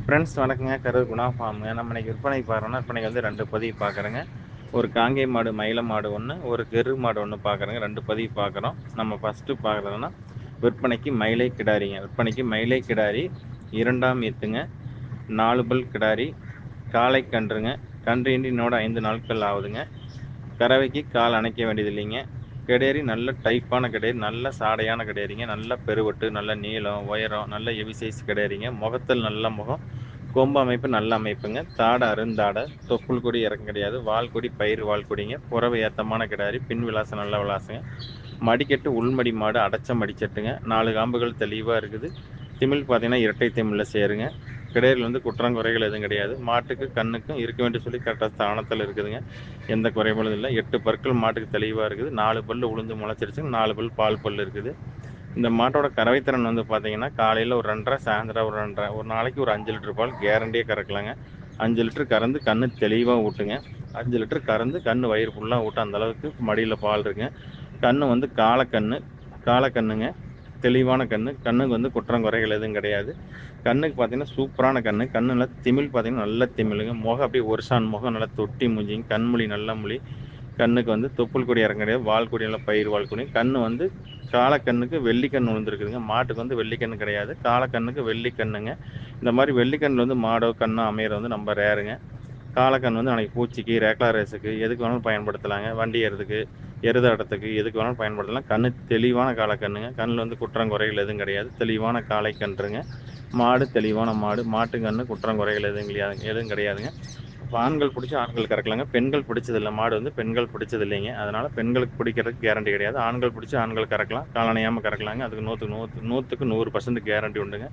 Friends வணக்கங்க. கரூர் குணா ஃபார்முங்க. நம்ம இன்னைக்கு விற்பனைக்கு பார்க்குறோம்னா, விற்பனைக்கு வந்து 2 பதிவு பார்க்குறேங்க. ஒரு காங்கேய மாடு, மயில மாடு 1, ஒரு கெரு மாடு 1 பார்க்குறேங்க. 2 பதிவு பார்க்குறோம். நம்ம ஃபஸ்ட்டு பார்க்குறதுன்னா, விற்பனைக்கு மயிலை கிடாரிங்க. விற்பனைக்கு மயிலை கிடாரி 2ஆம் ஈத்துங்க. 4 பல் கிடாரி, காளை கன்றுங்க. கன்று ஈன்று இன்னோட 5 நாட்கள் ஆகுதுங்க. கறவைக்கு கால் அணைக்க வேண்டியது இல்லைங்க. கிடேரி நல்ல டைப்பான கிடேரி, நல்ல சாடையான கிடேரிங்க. நல்ல பெருவட்டு, நல்ல நீளம், உயரம், நல்ல ஹெவி சைஸ் கிடேரிங்க. முகத்தில் நல்ல முகம், கொம்பு அமைப்பு நல்ல அமைப்புங்க. தாடை அருந்தாடை, தொப்புள் கொடி இறக்கம் கிடையாது. வால் கொடி பயிர் வால் கொடிங்க. புறவை ஏத்தமான கிடாரி, பின் விலாசம் நல்ல விலாசங்க. மடிக்கட்டு உள்மடி மாடு, அடைச்ச மடிச்சட்டுங்க. 4 காம்புகள் தெளிவாக இருக்குது. திமிழ் பார்த்தீங்கன்னா இரட்டை திமிழில் சேருங்க. கிடேரியில் வந்து குற்றங்குறைகள் எதுவும் கிடையாது. மாட்டுக்கு கண்ணுக்கும் இருக்க வேண்டிய சொல்லி கரெக்டாக ஸ்தானத்தில் இருக்குதுங்க. எந்த குறைபாடும் இல்லை. 8 பற்கள் மாட்டுக்கு தெளிவாக இருக்குது. 4 பல் உளுந்து முளைச்சிருச்சுங்க. 4 பல் பால் பல் இருக்குது. இந்த மாட்டோட கறவைத்திறன் வந்து பார்த்தீங்கன்னா, காலையில் ஒரு 2.5, சாயந்தரம் ஒரு 2.5, ஒரு நாளைக்கு ஒரு 5 லிட்டர் பால் கேரண்டியாக கறக்கலாங்க. 5 லிட்டர் கறந்து கண்ணு தெளிவாக ஊட்டுங்க. 5 லிட்டர் கறந்து கண்ணு வயிறு ஃபுல்லாக ஊட்ட அந்தளவுக்கு மடியில் பால் இருக்குங்க. கண்ணு வந்து காலக்கண்ணுங்க. தெளிவான கண்ணு. கண்ணுக்கு வந்து குற்றம் குறைகள் எதுவும் கிடையாது. கண்ணுக்கு பார்த்தீங்கன்னா சூப்பரான கண்ணு. கண்ணில் திமிழ் பார்த்தீங்கன்னா நல்ல திமிழுங்க. முகம் அப்படியே ஒரு சான் முகம், நல்லா தொட்டி மூஞ்சிங்க. கண்மொழி நல்ல மொழி. கண்ணுக்கு வந்து தொப்புள் கொடி இறங்க கிடையாது. வால் கொடி நல்லா பயிர் வால் கொடி. கண்ணு வந்து காலக்கண்ணுக்கு வெள்ளிக்கண் விழுந்துருக்குதுங்க. மாட்டுக்கு வந்து வெள்ளிக்கண்ணு கிடையாது. காலக்கண்ணுக்கு வெள்ளிக்கண்ணுங்க. இந்த மாதிரி வெள்ளிக்கண்ணில் வந்து மாடோ கண்ணோ அமையிறது வந்து நம்ம ரேருங்க. காலக்கண் வந்து நாளைக்கு பூச்சிக்கு, ரேக்லா ரேஸுக்கு எதுக்கு வேணாலும் பயன்படுத்தலாங்க. வண்டி ஏறதுக்கு, எருதாட்டத்துக்கு எதுக்கு வேணாலும் பயன்படுத்தலாம். கண்ணு தெளிவான காலக்கண்ணுங்க. கண்ணில் வந்து குற்றம் குறைகள் எதுவும் கிடையாது. தெளிவான காளை கன்றுங்க. மாடு தெளிவான மாடு. மாட்டு கண்ணு குற்றம் குறைகள் எதுவும் கிடையாதுங்க. ஆண்கள் பிடிச்சி ஆண்கள் கறக்கலாங்க. பெண்கள் பிடிச்சதில்லை. மாடு வந்து பெண்கள் பிடிச்சது இல்லைங்க. அதனால் பெண்களுக்கு பிடிக்கிறதுக்கு கேரண்டி கிடையாது. ஆண்கள் பிடிச்சி ஆண்கள் கறக்கலாம். காலணையாமல் கறக்கலாங்க. அதுக்கு 100க்கு 100% கேரண்டி உண்டுங்க.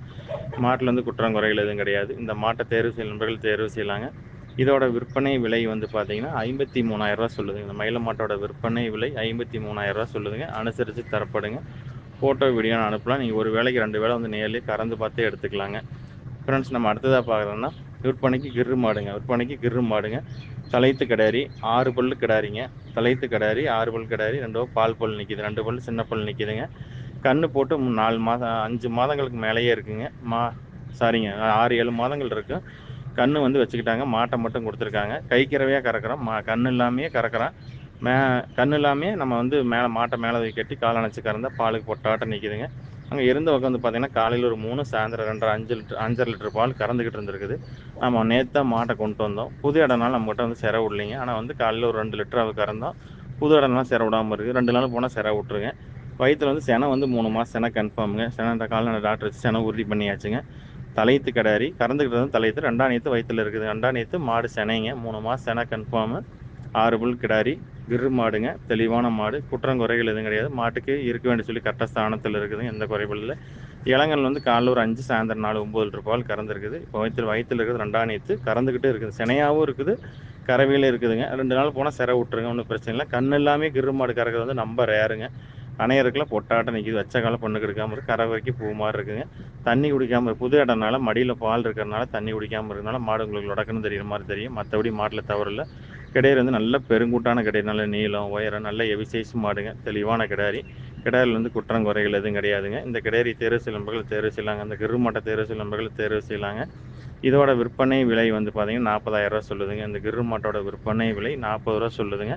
மாட்டில் வந்து குற்றம் குறைகள் எதுவும் கிடையாது. இந்த மாட்டை தேர்வு செய்யும் நண்பர்கள் தேர்வு செய்யலாங்க. இதோட விற்பனை விலை வந்து பார்த்தீங்கன்னா 53,000 சொல்லுதுங்க. இந்த மயில மாட்டோட விற்பனை விலை 53,000 சொல்லுதுங்க. அனுசரித்து தரப்படுங்க. ஃபோட்டோ வீடியோ அனுப்பலாம். நீங்கள் ஒரு வேளைக்கு 2 வேளை வந்து நேர்லேயே கறந்து பார்த்தே எடுத்துக்கலாங்க. ஃப்ரெண்ட்ஸ் நம்ம அடுத்ததாக பார்க்குறோம்னா, விற்பனைக்கு கிரு மாடுங்க. விற்பனைக்கு கிரு மாடுங்க. தலைத்து கிடாரி 6 பல்லு கிடாரிங்க. தலைத்து கிடாரி 6 பல் கிடாரி, 2 பால் பல் நிற்கிது. 2 பல் சின்ன பல் நிற்கிதுங்க. கன்று போட்டு 4 மாதம் 5 மாதங்களுக்கு மேலேயே இருக்குங்க. சாரிங்க 6, 7 மாதங்கள் இருக்கும். கன்று வந்து வச்சுக்கிட்டாங்க. மாட்டை மட்டும் கொடுத்துருக்காங்க. கைக்கிறவையாக கறக்கிறோம். கன்று இல்லாமையே கறக்கிறோம். கன்று இல்லாமையே நம்ம வந்து மேலே மாட்டை மேலே தூக்கி கட்டி கால் அணைச்சி கறந்தா பாலுக்கு பொட்டாட்டம் நிற்கிதுங்க. அங்கே இருந்த பக்கம் வந்து பார்த்தீங்கன்னா, காலையில் ஒரு 3, சாயந்தரம் 2, 5 லிட்டர் பால் கறந்துக்கிட்டு இருந்திருக்குது. நம்ம நேற்று தான் மாட்டை கொண்டு வந்தோம். புது இடம்னால நம்மகிட்ட வந்து செரை விடலைங்க. ஆனால் வந்து காலையில் ஒரு 2 லிட்டர் அது கறந்தோம். புது இடம்லாம் செரை விடாமல் இருக்குது. 2 நாள் போனால் செரை விட்டுருங்க. வயிற்றில் வந்து செனை வந்து 3 மாதம் செனை கன்ஃபார்முங்க. செனை கால்நடை டாக்டர் வச்சு செனை உறுதி பண்ணியாச்சுங்க. தலையீத்து கிடாரி கறந்துக்கிட்டு வந்து தலையீத்து 2ஆம் நீத்து வயிற்றில் இருக்குது. 2ஆம் நீத்து மாடு செனைங்க. 3 மாதம் செனை கன்ஃபார்மு. 6 புல் கிடாரி கிரு மாடுங்க. தெளிவான மாடு. குற்றம் குறைகள் எதுவும் கிடையாது. மாட்டுக்கு இருக்க வேண்டிய சொல்லி கரெக்டாக ஸ்தானத்தில் இருக்குதுங்க. எந்த குறைபாடு இல்லை. இளங்கல் வந்து காலைல ஒரு 5, சாயந்தரம் 4, 9 லிட்டர் பால் கறந்துருக்குது. இப்போ வயிற்றில் இருக்குது 2ஆம் நீத்து கறந்துக்கிட்டே இருக்குது. செனையாகவும் இருக்குது, கறவையிலே இருக்குதுங்க. 2 நாள் போனால் செரை விட்டுருங்க. ஒன்றும் பிரச்சனை இல்லை. கண் எல்லாமே கிரு மாடு கறக்கிறது வந்து நம்ம ரேருங்க. அணையருக்குலாம் பொட்டாட்டம் நிற்கிது. வச்ச காலம் பொண்ணுக்கு எடுக்காமல் இருக்குது. கரை வரைக்கும் பூ மாதிரி இருக்குங்க. தண்ணி குடிக்காமல் புது இடம்னால மடியில் பால் இருக்கிறனால தண்ணி குடிக்காமல் இருக்கிறனால மாடு உங்களுக்கு லொடக்குன்னு தெரியுற மாதிரி தெரியும். மற்றபடி மாட்டில் தவறில்லை. கிடாரி வந்து நல்ல பெருங்கூட்டான கிடாரி. நல்ல நீளம், உயரம், நல்ல ஹெவி சைஸ் மாடுங்க. தெளிவான கிடாரி. கிடாரியில் வந்து குற்றம் குறைகள் எதுவும் கிடையாதுங்க. இந்த கிடாரி தேர்வு செய்யும் நண்பர்கள் தேர்வு செய்யலாங்க. அந்த கிரு மாட்டை தேர்வு செய்யும் நண்பர்கள் தேர்வு செய்யலாங்க. இதோட விற்பனை விலை வந்து பார்த்தீங்கன்னா 40,000 சொல்லுதுங்க. இந்த கிரு மாட்டோட விற்பனை விலை 40 சொல்லுதுங்க.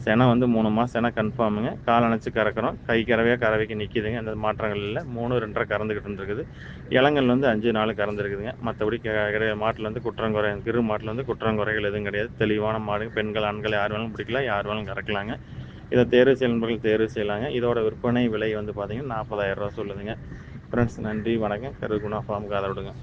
செனை வந்து 3 மாதம் செனை கன்ஃபார்முங்க. கால் அணைச்சி கறக்கிறோம். கை கறவையாக கறவைக்கு நிற்கிதுங்க. அந்த மாற்றங்கள் இல்லை. 3, 2.5 கறந்துக்கிட்டு இருந்துருக்குது. இளங்கல் வந்து 5, 4 கறந்துருக்குதுங்க. மற்றபடி மாட்டில் வந்து கிரு மாட்டில் வந்து குற்றங்குறைகள் எதுவும் கிடையாது. தெளிவான மாடு. பெண்கள் ஆண்கள் யார் வேணாலும் பிடிக்கலாம், யார் வேணாலும் கறக்கலாங்க. இதை தேர்வு செய்யும் நண்பர்கள் தேர்வு செய்யலாங்க. இதோட விற்பனை விலை வந்து பார்த்தீங்கன்னா 40,000 சொல்லுதுங்க. ஃப்ரெண்ட்ஸ் நன்றி வணக்கம். கரு குணா ஃபார்முக்கு ஆதரவு விடுங்க.